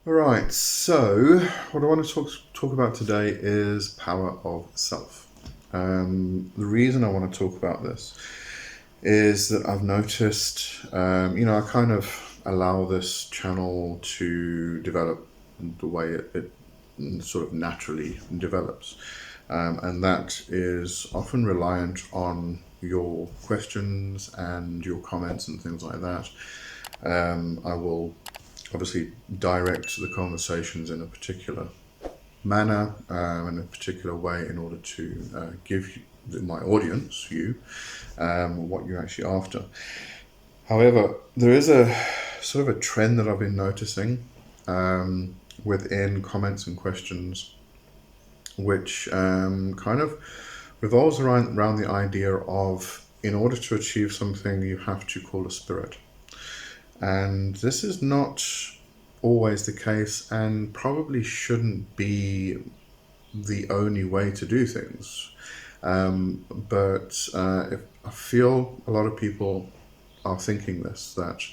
All right, so what I want to talk about today is power of self. The reason I want to talk about this is that I've noticed, I kind of allow this channel to develop the way it sort of naturally develops. And that is often reliant on your questions and your comments and things like that. I will obviously direct the conversations in a particular manner, in a particular way, in order to give my audience, what you're actually after. However, there is a sort of a trend that I've been noticing within comments and questions, which kind of revolves around the idea of, in order to achieve something, you have to call a spirit. And this is not always the case, and probably shouldn't be the only way to do things. But if I feel a lot of people are thinking this, that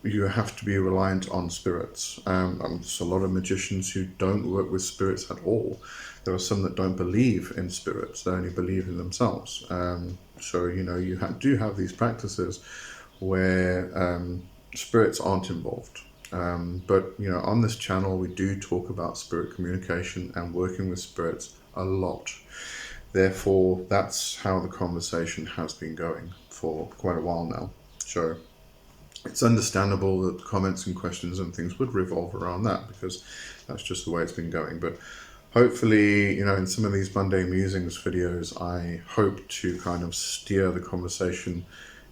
you have to be reliant on spirits. There's a lot of magicians who don't work with spirits at all. There are some that don't believe in spirits; they only believe in themselves. So you do have these practices where spirits aren't involved. But on this channel, we do talk about spirit communication and working with spirits a lot. Therefore, that's how the conversation has been going for quite a while now. So it's understandable that comments and questions and things would revolve around that, because that's just the way it's been going. But hopefully, in some of these Monday Musings videos, I hope to kind of steer the conversation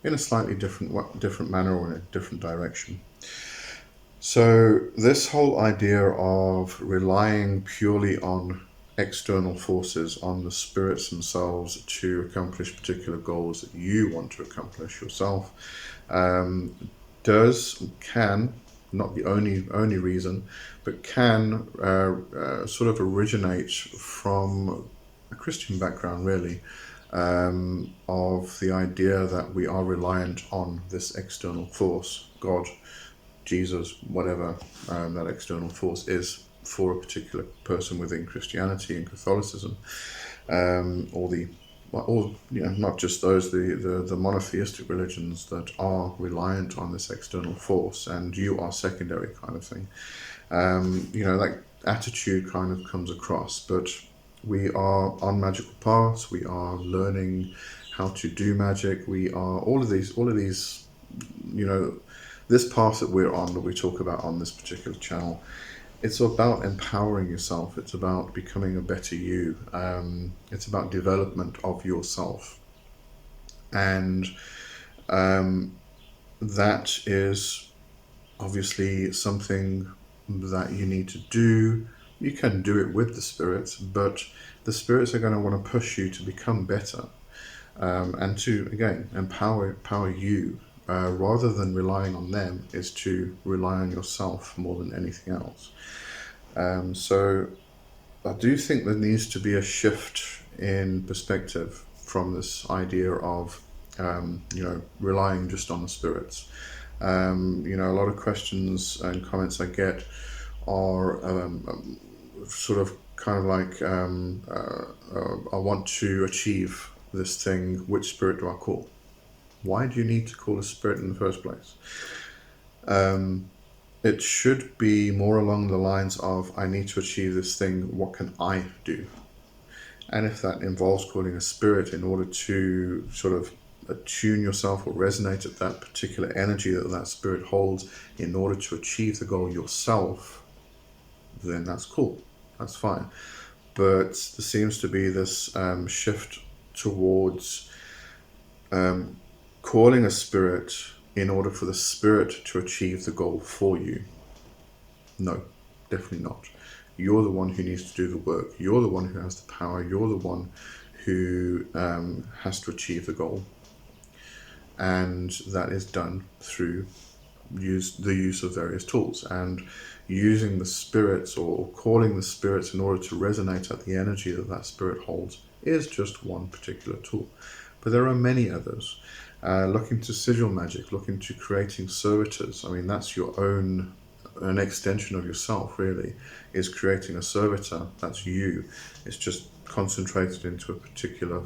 in a slightly different manner or in a different direction. So this whole idea of relying purely on external forces, on the spirits themselves, to accomplish particular goals that you want to accomplish yourself, can, not the only reason, but can sort of originate from a Christian background, really, of the idea that we are reliant on this external force, God, Jesus, whatever that external force is for a particular person within Christianity and Catholicism, not just those, the monotheistic religions that are reliant on this external force, and you are secondary kind of thing. That attitude kind of comes across, but we are on magical paths. We are learning how to do magic. We are all of these, this path that we're on, that we talk about on this particular channel. It's about empowering yourself. It's about becoming a better you. It's about development of yourself. And that is obviously something that you need to do. You can do it with the spirits, but the spirits are going to want to push you to become better, and to, again, empower you. Rather than relying on them, is to rely on yourself more than anything else. So I do think there needs to be a shift in perspective from this idea of relying just on the spirits. A lot of questions and comments I get are sort of kind of like, I want to achieve this thing, which spirit do I call? Why do you need to call a spirit in the first place? It should be more along the lines of, I need to achieve this thing, what can I do? And if that involves calling a spirit in order to sort of attune yourself or resonate at that particular energy that spirit holds in order to achieve the goal yourself, then that's cool. That's fine. But there seems to be this shift towards calling a spirit in order for the spirit to achieve the goal for you. No, definitely not. You're the one who needs to do the work. You're the one who has the power. You're the one who has to achieve the goal. And that is done through the use of various tools, and using the spirits or calling the spirits in order to resonate at the energy that spirit holds is just one particular tool. But there are many others. Look into sigil magic, look into creating servitors. I mean, that's your own an extension of yourself, really, is creating a servitor. That's you. It's just concentrated into a particular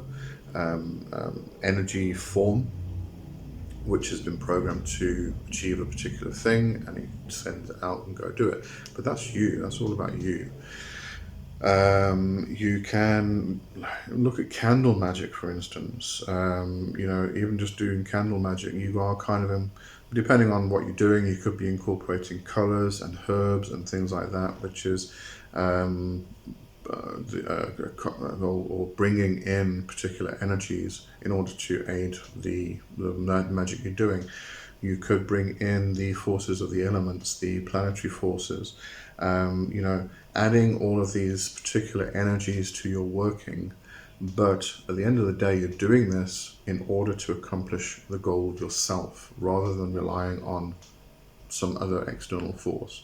energy form, which has been programmed to achieve a particular thing, and you send it out and go do it. But that's you. That's all about you. You can look at candle magic, for instance. Even just doing candle magic, you are kind of depending on what you're doing, you could be incorporating colors and herbs and things like that, which is or bringing in particular energies in order to aid the magic you're doing. You could bring in the forces of the elements, the planetary forces, adding all of these particular energies to your working. But at the end of the day, you're doing this in order to accomplish the goal yourself, rather than relying on some other external force.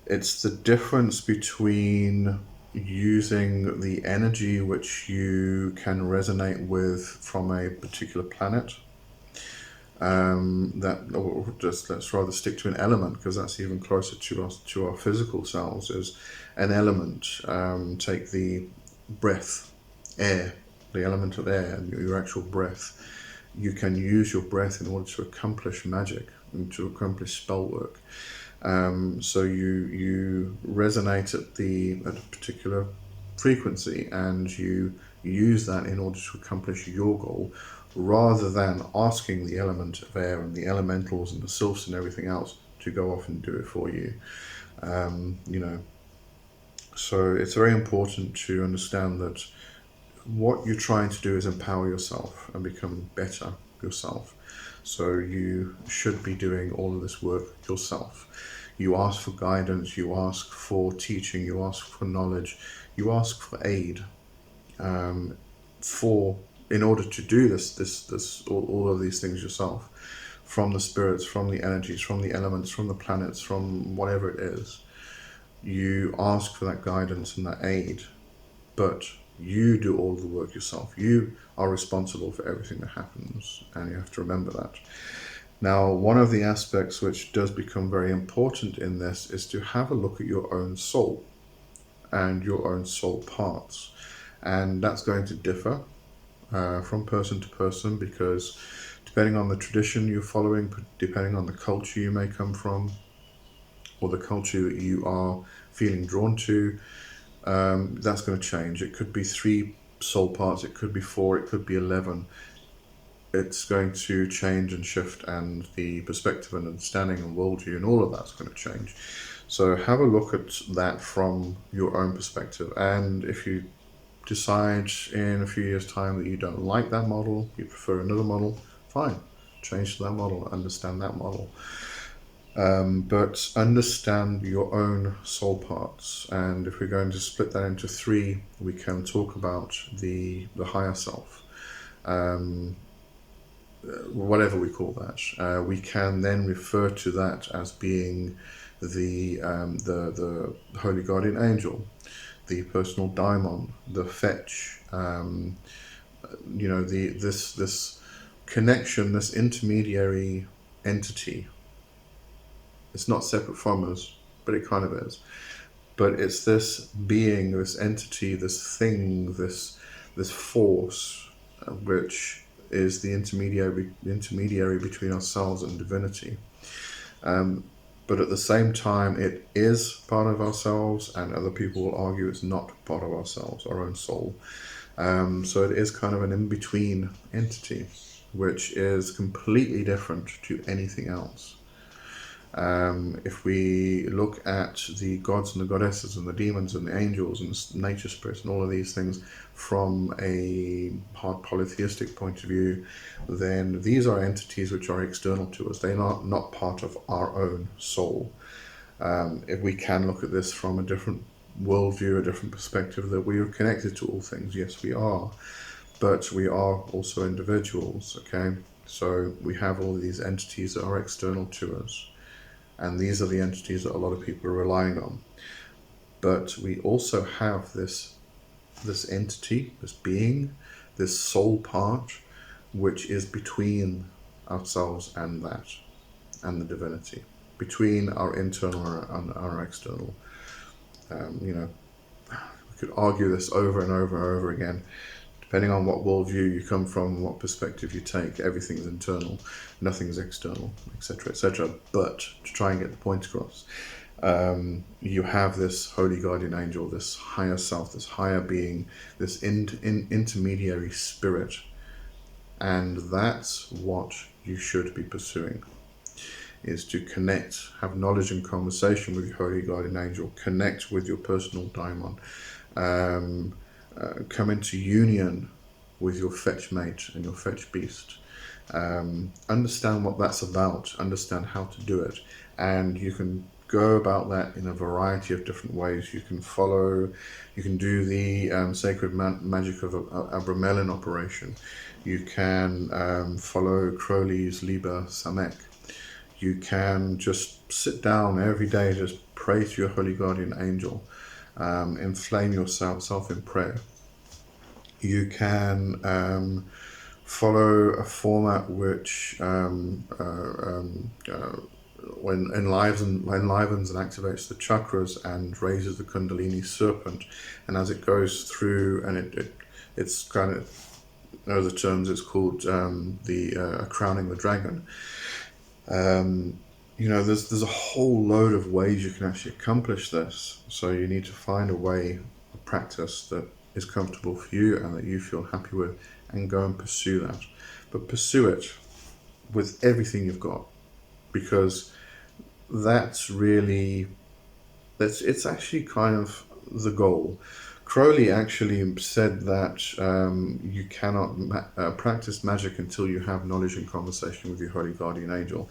It's the difference between using the energy which you can resonate with from a particular planet. Let's rather stick to an element, because that's even closer to us, to our physical selves, is an element. Take the breath, air, the element of air, and your actual breath. You can use your breath in order to accomplish magic and to accomplish spell work. So you resonate at a particular frequency, and you use that in order to accomplish your goal, rather than asking the element of air and the elementals and the sylphs and everything else to go off and do it for you. So it's very important to understand that what you're trying to do is empower yourself and become better yourself. So you should be doing all of this work yourself. You ask for guidance, you ask for teaching, you ask for knowledge, you ask for aid, in order to do all of these things yourself, from the spirits, from the energies, from the elements, from the planets, from whatever it is. You ask for that guidance and that aid, but you do all the work yourself. You are responsible for everything that happens, and you have to remember that. Now, one of the aspects which does become very important in this is to have a look at your own soul and your own soul parts. And that's going to differ from person to person, because depending on the tradition you're following, depending on the culture you may come from, or the culture you are feeling drawn to, that's going to change. It could be 3 soul parts, it could be 4, it could be 11. It's going to change and shift, and the perspective and understanding and worldview and all of that's going to change. So have a look at that from your own perspective, and if you decide in a few years' time that you don't like that model, you prefer another model, fine, change to that model, understand that model. But understand your own soul parts, and if we're going to split that into 3, we can talk about the higher self, whatever we call that. We can then refer to that as being the holy guardian angel, the personal daimon, the fetch, this connection, this intermediary entity. It's not separate from us, but it kind of is. But it's this being, this entity, this thing, this force, which is the intermediary between ourselves and divinity. But at the same time, it is part of ourselves, and other people will argue it's not part of ourselves, our own soul. So it is kind of an in-between entity, which is completely different to anything else. If we look at the gods and the goddesses and the demons and the angels and the nature spirits and all of these things from a hard polytheistic point of view, then these are entities which are external to us. They are not part of our own soul. If we can look at this from a different worldview, a different perspective, that we are connected to all things, yes we are, but we are also individuals, okay? So we have all these entities that are external to us. And these are the entities that a lot of people are relying on. But we also have this entity, this being, this soul part, which is between ourselves and that, and the divinity. between our internal and our external. You know, we could argue this over and over and over again. Depending on what worldview you come from, what perspective you take, everything's internal, nothing's external, etc., etc. But to try and get the point across, you have this holy guardian angel, this higher self, this higher being, this intermediary spirit, and that's what you should be pursuing, is to connect, have knowledge and conversation with your holy guardian angel, connect with your personal daimon, come into union with your fetch mate and your fetch beast. Understand what that's about, understand how to do it, and you can go about that in a variety of different ways. You can follow, you can do the sacred magic of Abramelin operation. You can follow Crowley's Liber Samek. You can just sit down every day, just pray to your holy guardian angel, inflame yourself in prayer. You can follow a format which when enlivens and activates the chakras and raises the Kundalini serpent, and as it goes through, and it's kind of, other terms, it's called crowning the dragon. You know, there's a whole load of ways you can actually accomplish this. So you need to find a way of practice that is comfortable for you and that you feel happy with, and go and pursue that. But pursue it with everything you've got, because that's really, it's actually kind of the goal. Crowley actually said that you cannot practice magic until you have knowledge and conversation with your holy guardian angel.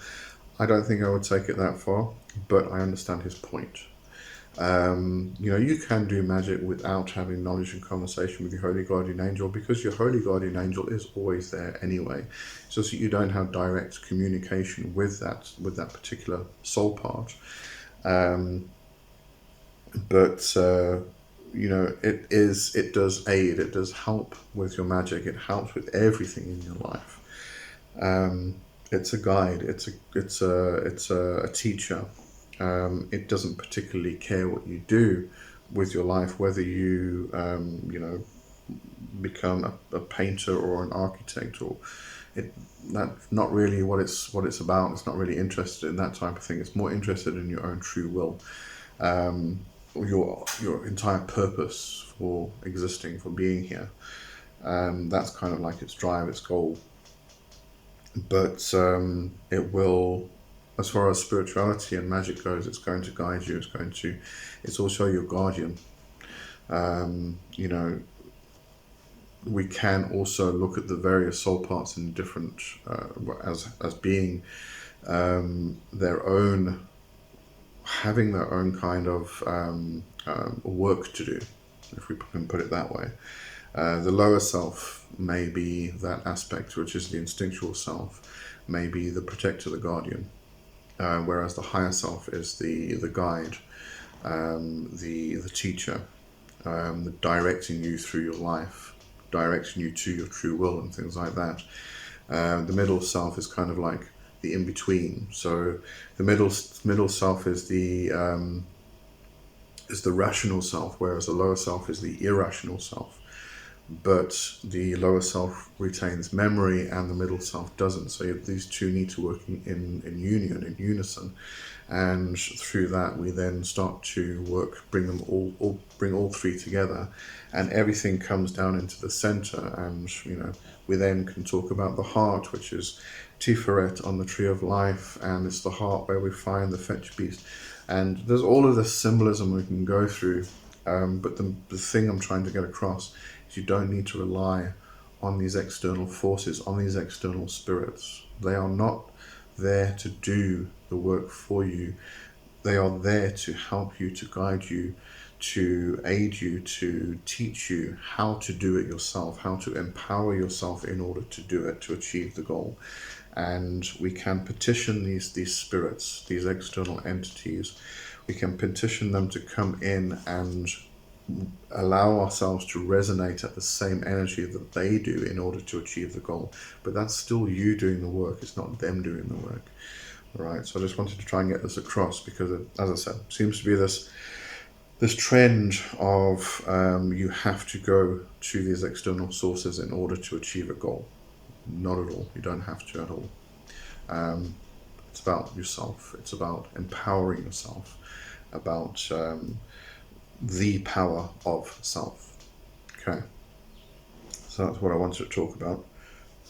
I don't think I would take it that far, but I understand his point. You know, you can do magic without having knowledge and conversation with your holy guardian angel, because your holy guardian angel is always there anyway. It's just that you don't have direct communication with that particular soul part. But you know, it does aid, it does help with your magic, it helps with everything in your life. It's a guide, it's a teacher. It doesn't particularly care what you do with your life, whether you you know, become a painter or an architect, or that's not really what it's about. It's not really interested in that type of thing. It's more interested in your own true will, your entire purpose for existing, for being here. That's kind of like its drive, its goal. But it will, as far as spirituality and magic goes, it's going to guide you. It's also your guardian. You know, we can also look at the various soul parts in different, as being their own, having their own kind of work to do, if we can put it that way. The lower self may be that aspect, which is the instinctual self, may be the protector, the guardian, whereas the higher self is the guide, the teacher, the directing you through your life, directing you to your true will and things like that. The middle self is kind of like the in-between. So the middle self is the rational self, whereas the lower self is the irrational self. But the lower self retains memory and the middle self doesn't. So these two need to work in union, in unison. And through that, we then start to bring all three together, and everything comes down into the center. And you know, we then can talk about the heart, which is Tiferet on the tree of life, and it's the heart where we find the fetch beast. And there's all of this symbolism we can go through. But the thing I'm trying to get across is you don't need to rely on these external forces, on these external spirits. They are not there to do the work for you. They are there to help you, to guide you, to aid you, to teach you how to do it yourself, how to empower yourself in order to do it, to achieve the goal. And we can petition these spirits, these external entities. We can petition them to come in and allow ourselves to resonate at the same energy that they do in order to achieve the goal. But that's still you doing the work. It's not them doing the work. All right, so I just wanted to try and get this across because, as I said, seems to be this trend of you have to go to these external sources in order to achieve a goal. Not at all. You don't have to at all. It's about yourself. It's about empowering yourself, about the power of self. Okay, so that's what I wanted to talk about.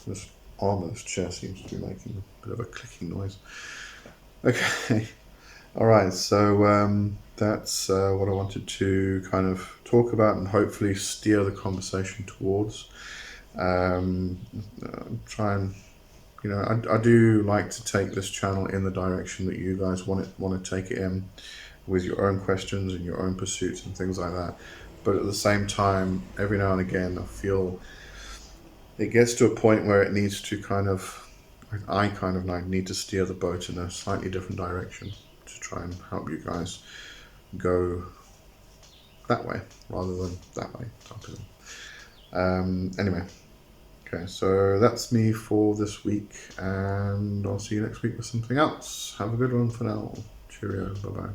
This arm of this chair seems to be making a bit of a clicking noise. Okay, all right, so that's what I wanted to kind of talk about and hopefully steer the conversation towards. Try and, you know, I do like to take this channel in the direction that you guys want to take it in, with your own questions and your own pursuits and things like that. But at the same time, every now and again, I feel it gets to a point where it needs to I kind of like need to steer the boat in a slightly different direction to try and help you guys go that way rather than that way type of thing. Anyway, okay, so that's me for this week, and I'll see you next week with something else. Have a good one for now. Cheerio. Bye bye.